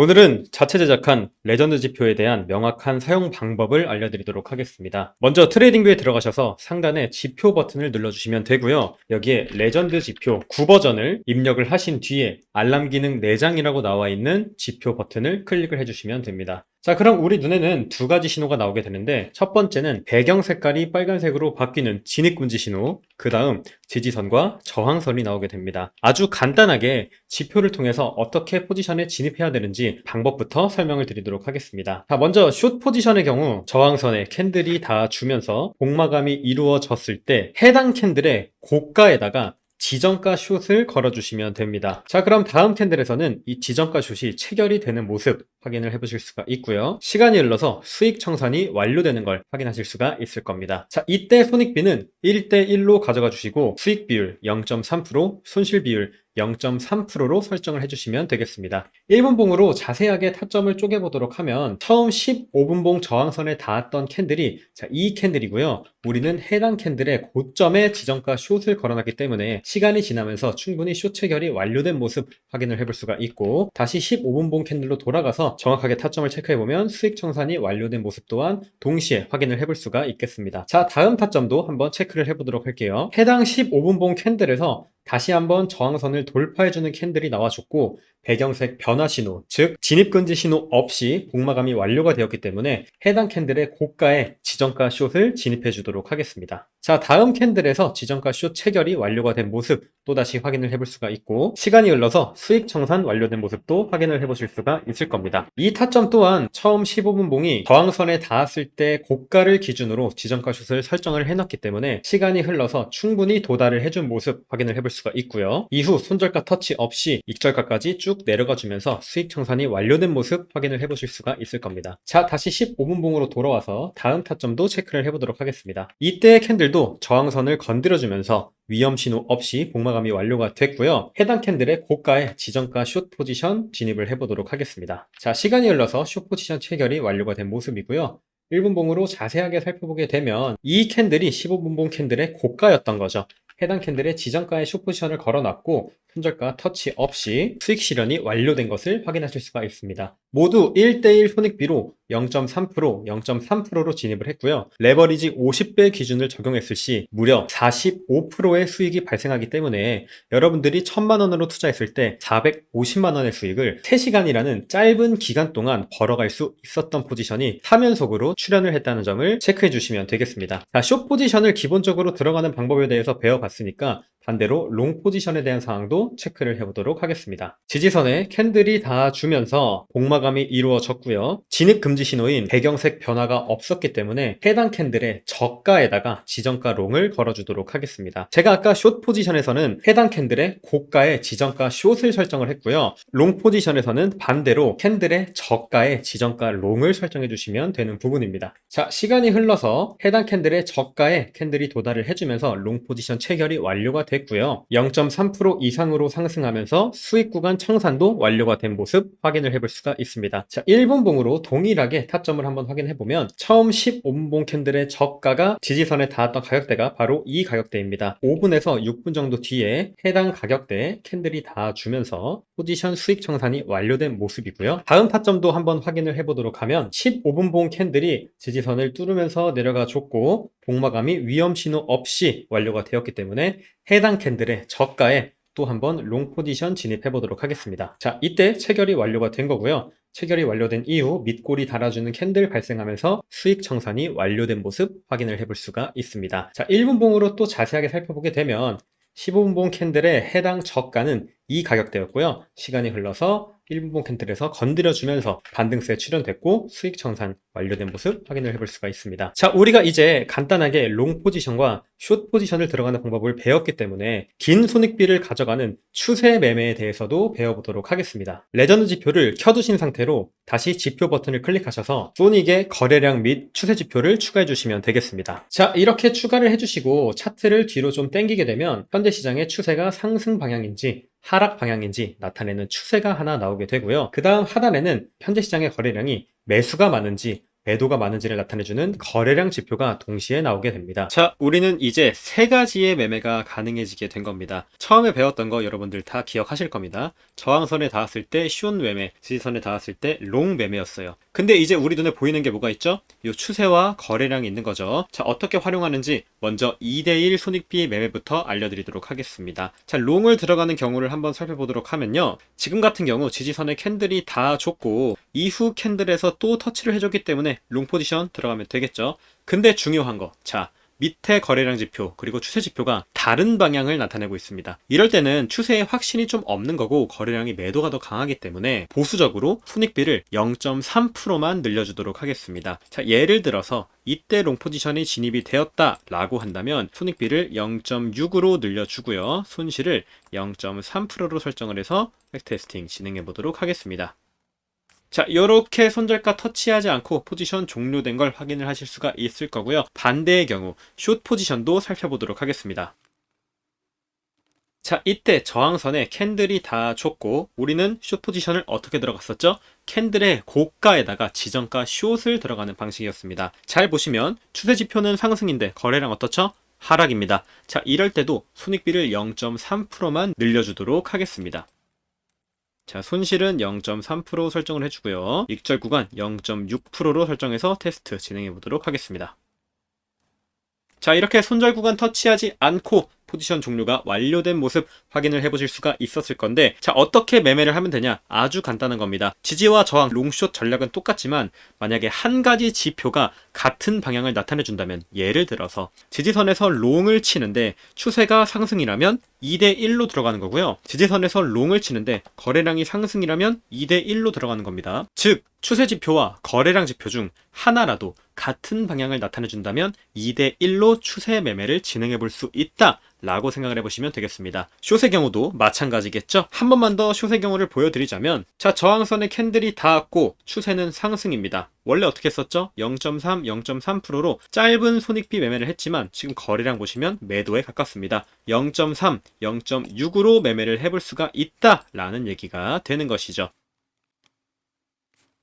오늘은 자체 제작한 레전드 지표에 대한 명확한 사용 방법을 알려드리도록 하겠습니다. 먼저 트레이딩뷰에 들어가셔서 상단에 지표 버튼을 눌러주시면 되고요. 여기에 레전드 지표 9버전을 입력을 하신 뒤에 알람 기능 내장이라고 나와 있는 지표 버튼을 클릭을 해주시면 됩니다. 자, 그럼 우리 눈에는 두 가지 신호가 나오게 되는데, 첫 번째는 배경 색깔이 빨간색으로 바뀌는 진입금지 신호, 그 다음 지지선과 저항선이 나오게 됩니다. 아주 간단하게 지표를 통해서 어떻게 포지션에 진입해야 되는지 방법부터 설명을 드리도록 하겠습니다. 자, 먼저 숏 포지션의 경우 저항선에 캔들이 닿아주면서 복마감이 이루어졌을 때 해당 캔들의 고가에다가 지정가 숏을 걸어주시면 됩니다. 자, 그럼 다음 캔들에서는 이 지정가 숏이 체결이 되는 모습 확인을 해보실 수가 있고요. 시간이 흘러서 수익 청산이 완료되는 걸 확인하실 수가 있을 겁니다. 자, 이때 손익비는 1대1로 가져가 주시고 수익 비율 0.3%, 손실 비율 0.3%로 설정을 해주시면 되겠습니다. 1분봉으로 자세하게 타점을 쪼개보도록 하면 처음 15분봉 저항선에 닿았던 캔들이 이 캔들이고요. 우리는 해당 캔들의 고점에 지정가 숏을 걸어놨기 때문에 시간이 지나면서 충분히 숏 체결이 완료된 모습 확인을 해볼 수가 있고, 다시 15분봉 캔들로 돌아가서 정확하게 타점을 체크해보면 수익 청산이 완료된 모습 또한 동시에 확인을 해볼 수가 있겠습니다. 자, 다음 타점도 한번 체크를 해보도록 할게요. 해당 15분봉 캔들에서 다시 한번 저항선을 돌파해주는 캔들이 나와줬고, 배경색 변화 신호, 즉 진입금지 신호 없이 복마감이 완료가 되었기 때문에 해당 캔들의 고가의 지정가 숏을 진입해 주도록 하겠습니다. 자, 다음 캔들에서 지정가 숏 체결이 완료가 된 모습 또다시 확인을 해볼 수가 있고, 시간이 흘러서 수익 청산 완료된 모습도 확인을 해보실 수가 있을 겁니다. 이 타점 또한 처음 15분 봉이 저항선에 닿았을 때 고가를 기준으로 지정가 숏을 설정을 해놨기 때문에 시간이 흘러서 충분히 도달을 해준 모습 확인을 해볼 수가 있고요. 이후 손절가 터치 없이 익절가까지 쭉 내려가 주면서 수익 청산이 완료된 모습 확인을 해보실 수가 있을 겁니다. 자, 다시 15분 봉으로 돌아와서 다음 타점도 체크를 해보도록 하겠습니다. 이때의 캔들도 저항선을 건드려주면서 위험 신호 없이 복마감이 완료가 됐고요. 해당 캔들의 고가의 지정가 숏 포지션 진입을 해보도록 하겠습니다. 자, 시간이 흘러서 숏 포지션 체결이 완료가 된 모습이고요. 1분봉으로 자세하게 살펴보게 되면 이 캔들이 15분봉 캔들의 고가였던 거죠. 해당 캔들의 지정가의 숏 포지션을 걸어놨고 손절가 터치 없이 수익 실현이 완료된 것을 확인하실 수가 있습니다. 모두 1대1 손익비로 0.3%, 0.3%로 진입을 했고요. 레버리지 50배 기준을 적용했을 시 무려 45%의 수익이 발생하기 때문에 여러분들이 1000만원으로 투자했을 때 450만원의 수익을 3시간이라는 짧은 기간 동안 벌어갈 수 있었던 포지션이 3연속으로 출현을 했다는 점을 체크해 주시면 되겠습니다. 자, 숏 포지션을 기본적으로 들어가는 방법에 대해서 배워봤으니까 반대로 롱 포지션에 대한 사항도 체크를 해보도록 하겠습니다. 지지선에 캔들이 닿아주면서 복마감이 이루어졌고요. 진입 금지 신호인 배경색 변화가 없었기 때문에 해당 캔들의 저가에다가 지정가 롱을 걸어주도록 하겠습니다. 제가 아까 숏 포지션에서는 해당 캔들의 고가의 지정가 숏을 설정을 했고요. 롱 포지션에서는 반대로 캔들의 저가의 지정가 롱을 설정해 주시면 되는 부분입니다. 자, 시간이 흘러서 해당 캔들의 저가에 캔들이 도달을 해주면서 롱 포지션 체결이 완료가 됐고요. 0.3% 이상으로 상승하면서 수익 구간 청산도 완료가 된 모습 확인을 해볼 수가 있습니다. 자, 1분봉으로 동일하게 타점을 한번 확인해 보면 처음 15분봉 캔들의 저가가 지지선에 닿았던 가격대가 바로 이 가격대입니다. 5분에서 6분 정도 뒤에 해당 가격대에 캔들이 닿아주면서 포지션 수익 청산이 완료된 모습이고요. 다음 타점도 한번 확인을 해보도록 하면 15분봉 캔들이 지지선을 뚫으면서 내려가 줬고 복마감이 위험 신호 없이 완료가 되었기 때문에 해당 캔들의 저가에 또 한번 롱 포지션 진입해 보도록 하겠습니다. 자, 이때 체결이 완료가 된 거고요. 체결이 완료된 이후 밑골이 달아주는 캔들 발생하면서 수익 청산이 완료된 모습 확인을 해볼 수가 있습니다. 자, 1분봉으로 또 자세하게 살펴보게 되면 15분봉 캔들의 해당 저가는 이 가격대였고요. 시간이 흘러서 1분봉 캔들에서 건드려주면서 반등세 출현됐고 수익 청산 완료된 모습 확인을 해볼 수가 있습니다. 자, 우리가 이제 간단하게 롱 포지션과 숏 포지션을 들어가는 방법을 배웠기 때문에 긴 손익비를 가져가는 추세 매매에 대해서도 배워보도록 하겠습니다. 레전드 지표를 켜두신 상태로 다시 지표 버튼을 클릭하셔서 소닉의 거래량 및 추세 지표를 추가해 주시면 되겠습니다. 자, 이렇게 추가를 해주시고 차트를 뒤로 좀 당기게 되면 현재 시장의 추세가 상승 방향인지 하락 방향인지 나타내는 추세가 하나 나오게 되고요. 그 다음 하단에는 현재 시장의 거래량이 매수가 많은지 매도가 많은지를 나타내주는 거래량 지표가 동시에 나오게 됩니다. 자, 우리는 이제 세 가지의 매매가 가능해지게 된 겁니다. 처음에 배웠던 거 여러분들 다 기억하실 겁니다. 저항선에 닿았을 때 숏 매매, 지지선에 닿았을 때 롱 매매였어요. 근데 이제 우리 눈에 보이는 게 뭐가 있죠? 이 추세와 거래량이 있는 거죠. 자, 어떻게 활용하는지 먼저 2대1 손익비 매매부터 알려드리도록 하겠습니다. 자, 롱을 들어가는 경우를 한번 살펴보도록 하면요. 지금 같은 경우 지지선의 캔들이 다 줬고 이후 캔들에서 또 터치를 해줬기 때문에 롱 포지션 들어가면 되겠죠. 근데 중요한 거, 자, 밑에 거래량 지표 그리고 추세 지표가 다른 방향을 나타내고 있습니다. 이럴 때는 추세에 확신이 좀 없는 거고 거래량이 매도가 더 강하기 때문에 보수적으로 손익비를 0.3%만 늘려주도록 하겠습니다. 자, 예를 들어서 이때 롱 포지션이 진입이 되었다 라고 한다면 손익비를 0.6으로 늘려주고요. 손실을 0.3%로 설정을 해서 백테스팅 진행해 보도록 하겠습니다. 자, 이렇게 손절가 터치하지 않고 포지션 종료된 걸 확인을 하실 수가 있을 거고요. 반대의 경우 숏 포지션도 살펴보도록 하겠습니다. 자, 이때 저항선에 캔들이 다 줬고 우리는 숏 포지션을 어떻게 들어갔었죠? 캔들의 고가에다가 지정가 숏을 들어가는 방식이었습니다. 잘 보시면 추세 지표는 상승인데 거래량 어떻죠? 하락입니다. 자, 이럴 때도 손익비를 0.3%만 늘려주도록 하겠습니다. 자, 손실은 0.3% 설정을 해주고요. 익절 구간 0.6%로 설정해서 테스트 진행해 보도록 하겠습니다. 자, 이렇게 손절 구간 터치하지 않고 포지션 종료가 완료된 모습 확인을 해보실 수가 있었을 건데, 자, 어떻게 매매를 하면 되냐? 아주 간단한 겁니다. 지지와 저항, 롱숏 전략은 똑같지만 만약에 한 가지 지표가 같은 방향을 나타내 준다면, 예를 들어서 지지선에서 롱을 치는데 추세가 상승이라면 2대1로 들어가는 거고요. 지지선에서 롱을 치는데 거래량이 상승이라면 2대1로 들어가는 겁니다. 즉 추세 지표와 거래량 지표 중 하나라도 같은 방향을 나타내 준다면 2대1로 추세 매매를 진행해 볼 수 있다 라고 생각을 해보시면 되겠습니다. 숏의 경우도 마찬가지겠죠? 한 번만 더 숏의 경우를 보여드리자면, 자, 저항선에 캔들이 닿았고 추세는 상승입니다. 원래 어떻게 했었죠? 0.3, 0.3%로 짧은 손익비 매매를 했지만 지금 거래량 보시면 매도에 가깝습니다. 0.3, 0.6으로 매매를 해볼 수가 있다 라는 얘기가 되는 것이죠.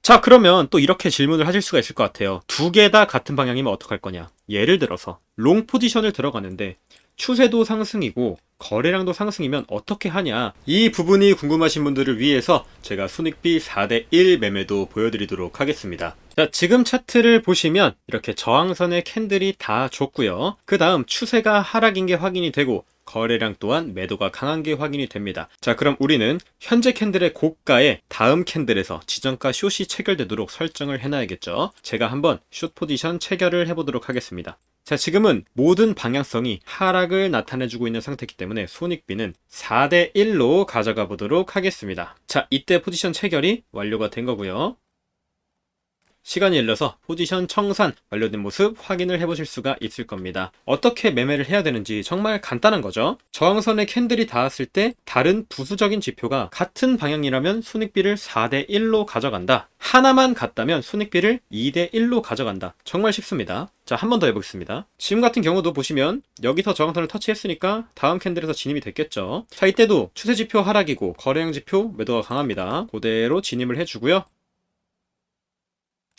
자, 그러면 또 이렇게 질문을 하실 수가 있을 것 같아요. 두 개 다 같은 방향이면 어떡할 거냐? 예를 들어서 롱 포지션을 들어가는데 추세도 상승이고 거래량도 상승이면 어떻게 하냐? 이 부분이 궁금하신 분들을 위해서 제가 손익비 4대1 매매도 보여드리도록 하겠습니다. 자, 지금 차트를 보시면 이렇게 저항선의 캔들이 다 줬고요. 그 다음 추세가 하락인 게 확인이 되고 거래량 또한 매도가 강한 게 확인이 됩니다. 자, 그럼 우리는 현재 캔들의 고가에 다음 캔들에서 지정가 숏이 체결되도록 설정을 해놔야겠죠. 제가 한번 숏 포지션 체결을 해보도록 하겠습니다. 자, 지금은 모든 방향성이 하락을 나타내주고 있는 상태이기 때문에 손익비는 4대1로 가져가 보도록 하겠습니다. 자, 이때 포지션 체결이 완료가 된 거고요. 시간이 흘러서 포지션 청산 완료된 모습 확인을 해보실 수가 있을 겁니다. 어떻게 매매를 해야 되는지 정말 간단한 거죠. 저항선에 캔들이 닿았을 때 다른 부수적인 지표가 같은 방향이라면 손익비를 4대1로 가져간다. 하나만 같다면 손익비를 2대1로 가져간다. 정말 쉽습니다. 자, 한 번 더 해보겠습니다. 지금 같은 경우도 보시면 여기서 저항선을 터치했으니까 다음 캔들에서 진입이 됐겠죠. 자, 이때도 추세지표 하락이고 거래량 지표 매도가 강합니다. 그대로 진입을 해주고요.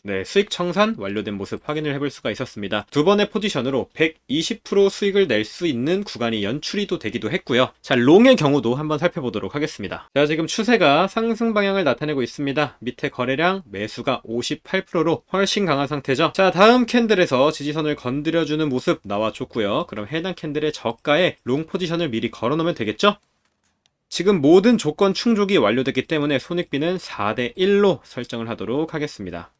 네, 수익 청산 완료된 모습 확인을 해볼 수가 있었습니다. 두 번의 포지션으로 120% 수익을 낼 수 있는 구간이 연출이 또 되기도 했고요. 자, 롱의 경우도 한번 살펴보도록 하겠습니다. 자, 지금 추세가 상승 방향을 나타내고 있습니다. 밑에 거래량 매수가 58%로 훨씬 강한 상태죠. 자, 다음 캔들에서 지지선을 건드려주는 모습 나와줬고요. 그럼 해당 캔들의 저가에 롱 포지션을 미리 걸어놓으면 되겠죠? 지금 모든 조건 충족이 완료됐기 때문에 손익비는 4대1로 설정을 하도록 하겠습니다.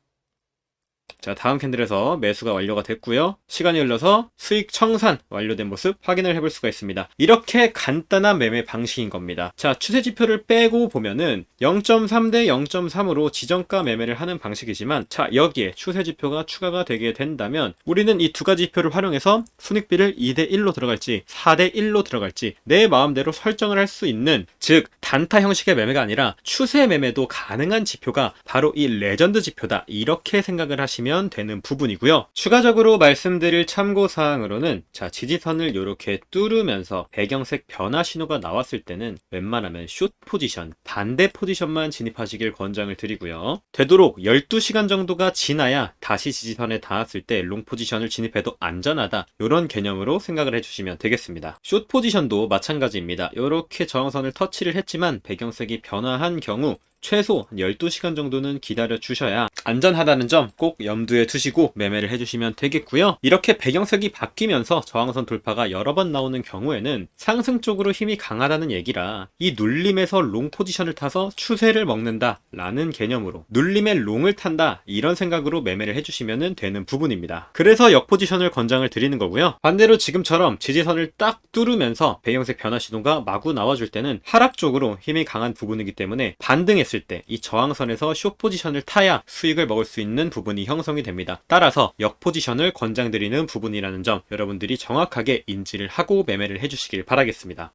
자, 다음 캔들에서 매수가 완료가 됐고요. 시간이 흘러서 수익 청산 완료된 모습 확인을 해볼 수가 있습니다. 이렇게 간단한 매매 방식인 겁니다. 자, 추세 지표를 빼고 보면은 0.3 대 0.3으로 지정가 매매를 하는 방식이지만, 자, 여기에 추세 지표가 추가가 되게 된다면 우리는 이 두 가지 지표를 활용해서 손익비를 2대1로 들어갈지 4대1로 들어갈지 내 마음대로 설정을 할 수 있는, 즉 단타 형식의 매매가 아니라 추세 매매도 가능한 지표가 바로 이 레전드 지표다, 이렇게 생각을 하시면 해주시면 되는 부분이고요. 추가적으로 말씀드릴 참고사항으로는 자, 지지선을 이렇게 뚫으면서 배경색 변화 신호가 나왔을 때는 웬만하면 숏 포지션, 반대 포지션만 진입하시길 권장을 드리고요. 되도록 12시간 정도가 지나야 다시 지지선에 닿았을 때 롱 포지션을 진입해도 안전하다, 이런 개념으로 생각을 해주시면 되겠습니다. 숏 포지션도 마찬가지입니다. 이렇게 저항선을 터치를 했지만 배경색이 변화한 경우 최소 12시간 정도는 기다려 주셔야 안전하다는 점 꼭 염두에 두시고 매매를 해주시면 되겠고요. 이렇게 배경색이 바뀌면서 저항선 돌파가 여러 번 나오는 경우에는 상승 쪽으로 힘이 강하다는 얘기라 이 눌림에서 롱 포지션을 타서 추세를 먹는다 라는 개념으로 눌림의 롱을 탄다, 이런 생각으로 매매를 해주시면 되는 부분입니다. 그래서 역 포지션을 권장을 드리는 거고요. 반대로 지금처럼 지지선을 딱 뚫으면서 배경색 변화 신호가 마구 나와줄 때는 하락 쪽으로 힘이 강한 부분이기 때문에 반등했을 때 이 저항선에서 숏 포지션을 타야 수익을 먹을 수 있는 부분이 형성이 됩니다. 따라서 역 포지션을 권장드리는 부분이라는 점 여러분들이 정확하게 인지를 하고 매매를 해주시길 바라겠습니다.